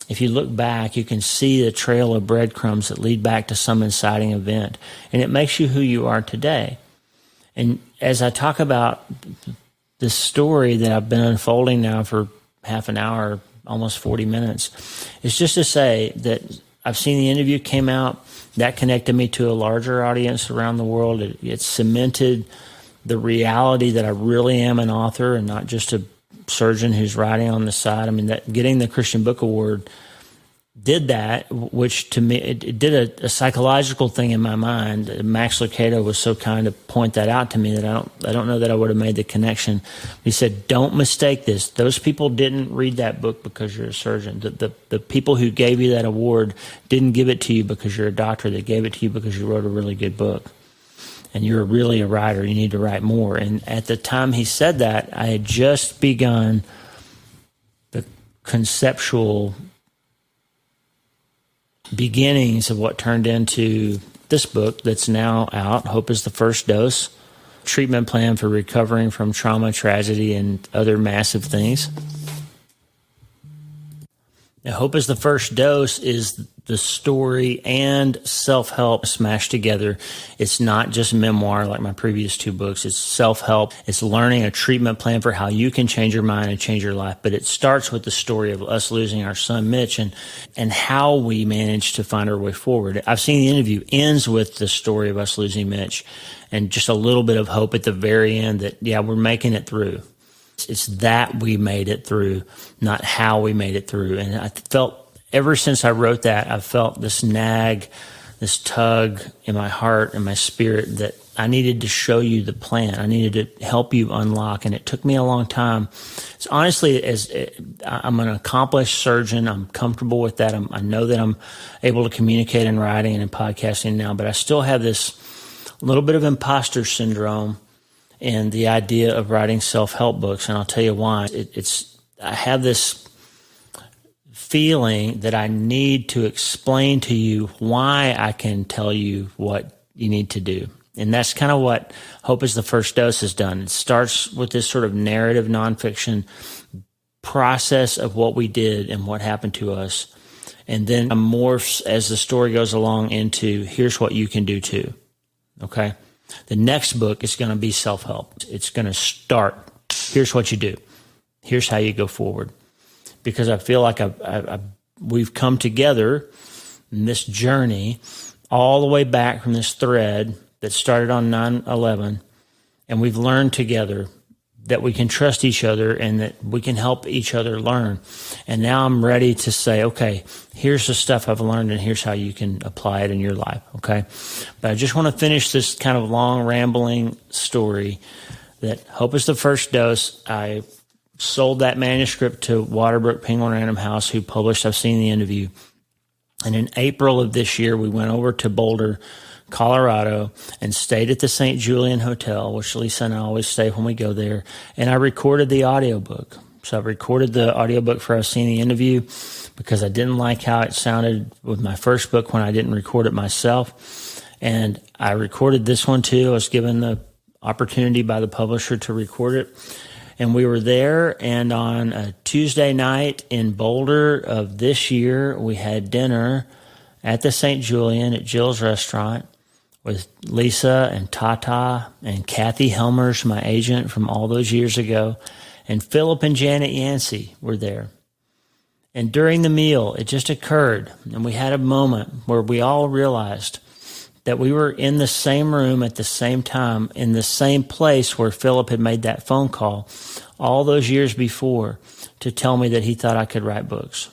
if you look back, you can see the trail of breadcrumbs that lead back to some inciting event, and it makes you who you are today. And as I talk about this story that I've been unfolding now for half an hour, almost 40 minutes, is just to say that I've seen the interview came out. That connected me to a larger audience around the world. It cemented the reality that I really am an author and not just a surgeon who's writing on the side. I mean, that getting the Christian Book Award did that, which to me, it did a psychological thing in my mind. Max Lucado was so kind to point that out to me that I don't know that I would have made the connection. He said, don't mistake this. Those people didn't read that book because you're a surgeon. The people who gave you that award didn't give it to you because you're a doctor. They gave it to you because you wrote a really good book. And you're really a writer. You need to write more. And at the time he said that, I had just begun the conceptual beginnings of what turned into this book that's now out, Hope is the First Dose, treatment plan for recovering from trauma, tragedy, and other massive things. Now, Hope is the First Dose is the story and self-help smashed together. It's not just memoir like my previous two books. It's self-help. It's learning a treatment plan for how you can change your mind and change your life. But it starts with the story of us losing our son, Mitch, and how we managed to find our way forward. I've seen the interview ends with the story of us losing Mitch and just a little bit of hope at the very end that, yeah, we're making it through. It's that we made it through, not how we made it through. And I felt ever since I wrote that, I've felt this nag, this tug in my heart and my spirit that I needed to show you the plan. I needed to help you unlock. And it took me a long time. So honestly, as I'm an accomplished surgeon, I'm comfortable with that. I know that I'm able to communicate in writing and in podcasting now, but I still have this little bit of imposter syndrome and the idea of writing self-help books. And I'll tell you why. I have this feeling that I need to explain to you why I can tell you what you need to do. And that's kind of what Hope is the First Dose has done. It starts with this sort of narrative nonfiction process of what we did and what happened to us. And then it morphs as the story goes along into here's what you can do too. Okay? The next book is going to be self-help. It's going to start, here's what you do. Here's how you go forward. Because I feel like we've come together in this journey all the way back from this thread that started on 9/11, and we've learned together that we can trust each other and that we can help each other learn. And now I'm ready to say, okay, here's the stuff I've learned and here's how you can apply it in your life, okay? But I just want to finish this kind of long, rambling story that Hope is the First Dose. I sold that manuscript to Waterbrook Penguin Random House, who published I've Seen the Interview. And in April of this year, we went over to Boulder, Colorado, and stayed at the St. Julian Hotel, which Lisa and I always stay when we go there. And I recorded the audiobook. So I recorded the audiobook for I've Seen the Interview because I didn't like how it sounded with my first book when I didn't record it myself. And I recorded this one too. I was given the opportunity by the publisher to record it. And we were there, and on a Tuesday night in Boulder of this year, we had dinner at the St. Julian at Jill's Restaurant with Lisa and Tata and Kathy Helmers, my agent from all those years ago, and Philip and Janet Yancey were there. And during the meal, it just occurred, and we had a moment where we all realized that we were in the same room at the same time, in the same place where Philip had made that phone call all those years before to tell me that he thought I could write books.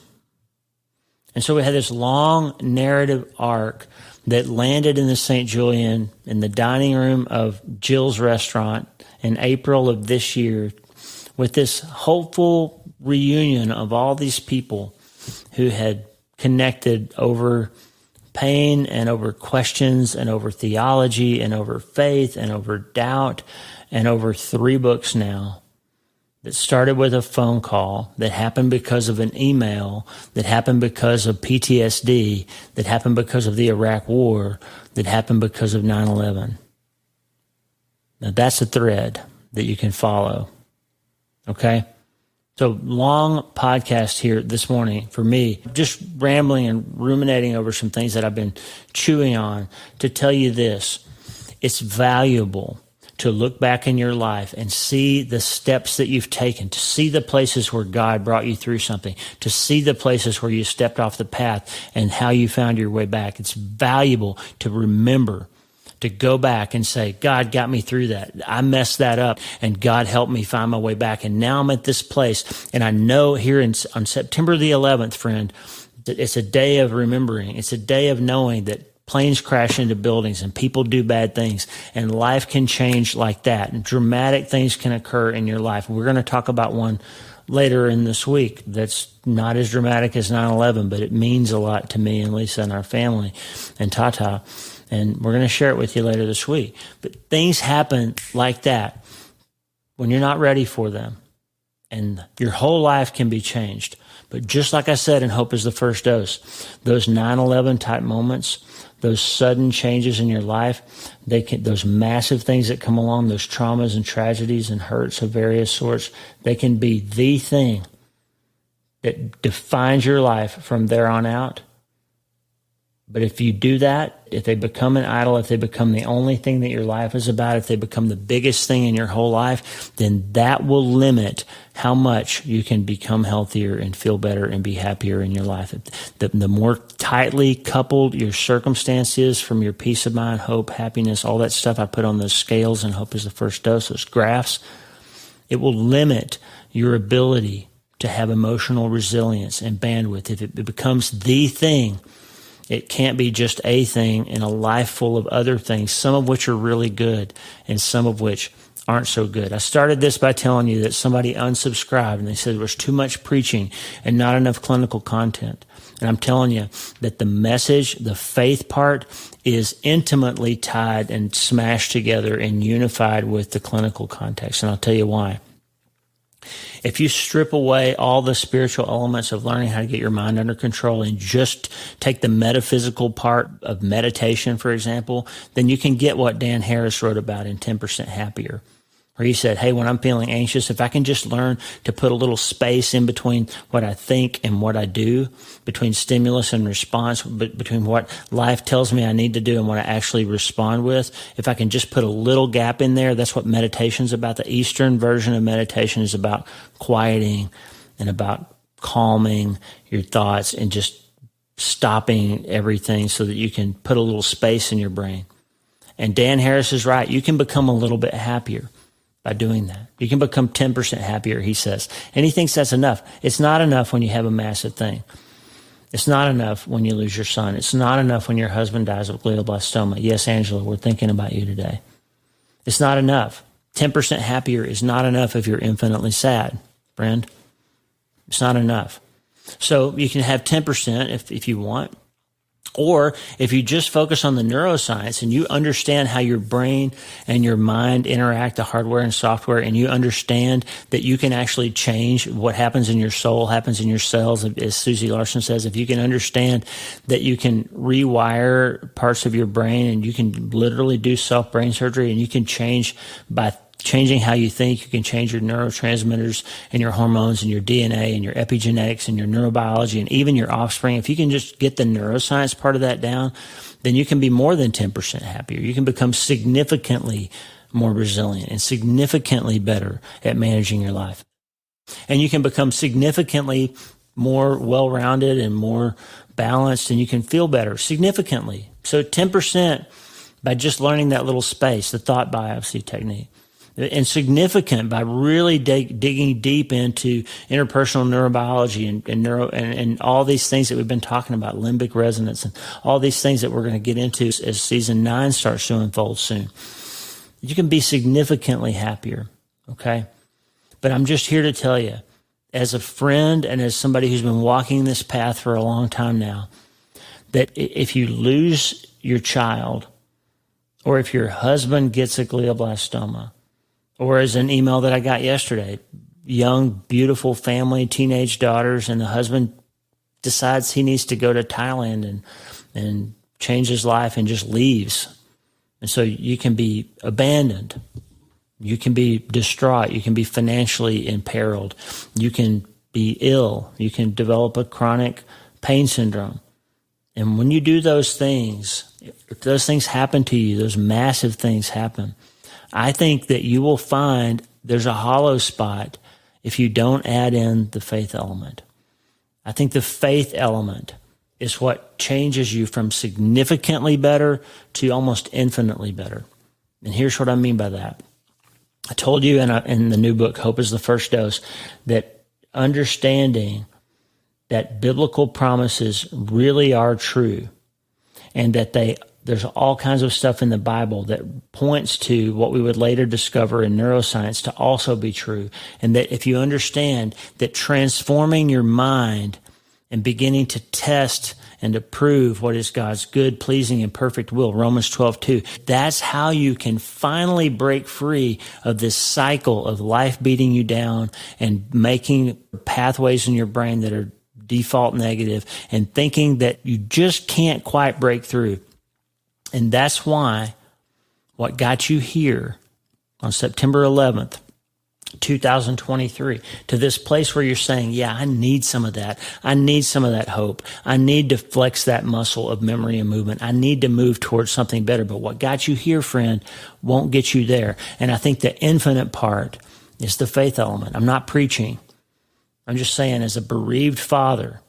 And so we had this long narrative arc that landed in the St. Julian in the dining room of Jill's Restaurant in April of this year with this hopeful reunion of all these people who had connected over pain and over questions and over theology and over faith and over doubt and over 3 books now that started with a phone call, that happened because of an email, that happened because of PTSD, that happened because of the Iraq War, that happened because of 9/11. Now that's a thread that you can follow. Okay? So long podcast here this morning for me, just rambling and ruminating over some things that I've been chewing on to tell you this. It's valuable to look back in your life and see the steps that you've taken, to see the places where God brought you through something, to see the places where you stepped off the path and how you found your way back. It's valuable to remember, to go back and say, God got me through that. I messed that up, and God helped me find my way back. And now I'm at this place, and I know here on September the 11th, friend, that it's a day of remembering. It's a day of knowing that planes crash into buildings and people do bad things, and life can change like that. And dramatic things can occur in your life. We're going to talk about one later in this week that's not as dramatic as 9/11, but it means a lot to me and Lisa and our family and Tata. And we're going to share it with you later this week. But things happen like that when you're not ready for them. And your whole life can be changed. But just like I said in Hope is the First Dose, those 9/11 type moments, those sudden changes in your life, those massive things that come along, those traumas and tragedies and hurts of various sorts, they can be the thing that defines your life from there on out. But if you do that, if they become an idol, if they become the only thing that your life is about, if they become the biggest thing in your whole life, then that will limit how much you can become healthier and feel better and be happier in your life. The more tightly coupled your circumstance is from your peace of mind, hope, happiness, all that stuff I put on those scales and Hope is the First Dose, those graphs, it will limit your ability to have emotional resilience and bandwidth. If it becomes the thing, it can't be just a thing in a life full of other things, some of which are really good and some of which aren't so good. I started this by telling you that somebody unsubscribed and they said there was too much preaching and not enough clinical content. And I'm telling you that the message, the faith part, is intimately tied and smashed together and unified with the clinical context. And I'll tell you why. If you strip away all the spiritual elements of learning how to get your mind under control and just take the metaphysical part of meditation, for example, then you can get what Dan Harris wrote about in 10% Happier, where he said, hey, when I'm feeling anxious, if I can just learn to put a little space in between what I think and what I do, between stimulus and response, between what life tells me I need to do and what I actually respond with, if I can just put a little gap in there, that's what meditation's about. The Eastern version of meditation is about quieting and about calming your thoughts and just stopping everything so that you can put a little space in your brain. And Dan Harris is right. You can become a little bit happier by doing that. You can become 10% happier, he says. And he thinks that's enough. It's not enough when you have a massive thing. It's not enough when you lose your son. It's not enough when your husband dies of glioblastoma. Yes, Angela, we're thinking about you today. It's not enough. 10% happier is not enough if you're infinitely sad, friend. It's not enough. So you can have 10% if you want. Or if you just focus on the neuroscience and you understand how your brain and your mind interact, the hardware and software, and you understand that you can actually change what happens in your soul, happens in your cells, as Susie Larson says, if you can understand that you can rewire parts of your brain and you can literally do self-brain surgery and you can change by changing how you think. You can change your neurotransmitters and your hormones and your DNA and your epigenetics and your neurobiology and even your offspring. If you can just get the neuroscience part of that down, then you can be more than 10% happier. You can become significantly more resilient and significantly better at managing your life. And you can become significantly more well-rounded and more balanced, and you can feel better significantly. So 10% by just learning that little space, the thought biopsy technique. And significant by really digging deep into interpersonal neurobiology and all these things that we've been talking about, limbic resonance and all these things that we're going to get into as season 9 starts to unfold soon. You can be significantly happier, okay? But I'm just here to tell you, as a friend and as somebody who's been walking this path for a long time now, that if you lose your child, or if your husband gets a glioblastoma, or as an email that I got yesterday, young, beautiful family, teenage daughters, and the husband decides he needs to go to Thailand and change his life and just leaves. And so you can be abandoned. You can be distraught. You can be financially imperiled. You can be ill. You can develop a chronic pain syndrome. And when you do those things, if those things happen to you, those massive things happen, I think that you will find there's a hollow spot if you don't add in the faith element. I think the faith element is what changes you from significantly better to almost infinitely better. And here's what I mean by that. I told you in the new book, Hope is the First Dose, that understanding that biblical promises really are true and that there's all kinds of stuff in the Bible that points to what we would later discover in neuroscience to also be true. And that if you understand that transforming your mind and beginning to test and to prove what is God's good, pleasing, and perfect will, Romans 12:2, that's how you can finally break free of this cycle of life beating you down and making pathways in your brain that are default negative and thinking that you just can't quite break through. And that's why what got you here on September 11th, 2023, to this place where you're saying, yeah, I need some of that. I need some of that hope. I need to flex that muscle of memory and movement. I need to move towards something better. But what got you here, friend, won't get you there. And I think the infinite part is the faith element. I'm not preaching. I'm just saying, as a bereaved father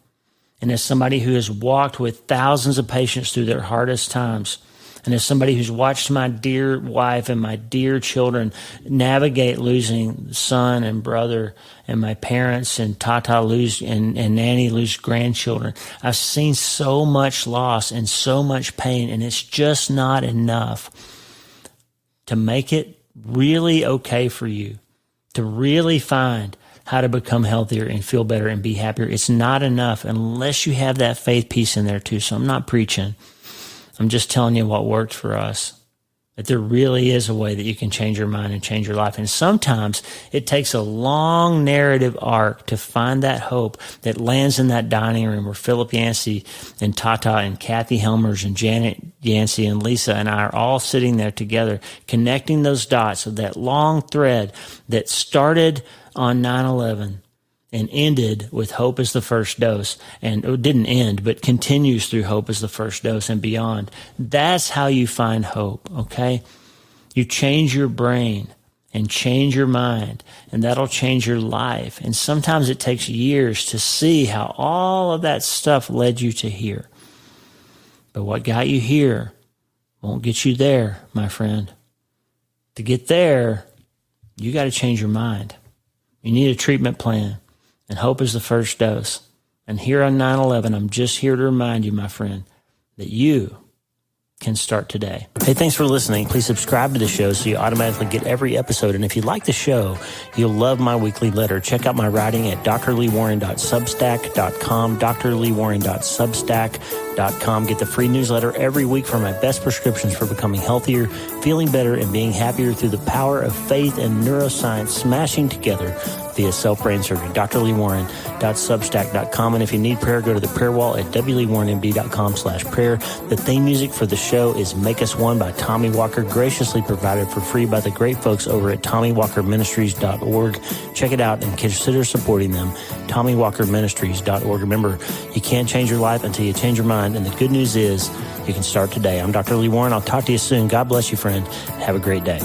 and as somebody who has walked with thousands of patients through their hardest times, and as somebody who's watched my dear wife and my dear children navigate losing son and brother, and my parents and Tata lose and Nanny lose grandchildren, I've seen so much loss and so much pain, and it's just not enough to make it really okay for you, to really find how to become healthier and feel better and be happier. It's not enough unless you have that faith piece in there too. So I'm not preaching. I'm just telling you what worked for us, that there really is a way that you can change your mind and change your life. And sometimes it takes a long narrative arc to find that hope that lands in that dining room where Philip Yancey and Tata and Kathy Helmers and Janet Yancey and Lisa and I are all sitting there together, connecting those dots of that long thread that started on 9/11 and ended with Hope is the First Dose, and it didn't end, but continues through Hope is the First Dose and beyond. That's how you find hope, okay? You change your brain and change your mind, and that'll change your life. And sometimes it takes years to see how all of that stuff led you to here. But what got you here won't get you there, my friend. To get there, you got to change your mind. You need a treatment plan. And hope is the first dose. And here on 9/11, I'm just here to remind you, my friend, that you can start today. Hey, thanks for listening. Please subscribe to the show so you automatically get every episode. And if you like the show, you'll love my weekly letter. Check out my writing at drleewarren.substack.com, drleewarren.substack.com. Get the free newsletter every week for my best prescriptions for becoming healthier, feeling better, and being happier through the power of faith and neuroscience smashing together via self-brain surgery. drleewarren.substack.com. And if you need prayer, go to the prayer wall at wleewarrenmd.com/prayer. The theme music for the show is Make Us One by Tommy Walker, graciously provided for free by the great folks over at TommyWalkerMinistries.org. Check it out and consider supporting them. TommyWalkerMinistries.org. Remember, you can't change your life until you change your mind. And the good news is you can start today. I'm Dr. Lee Warren. I'll talk to you soon. God bless you, friend. Have a great day.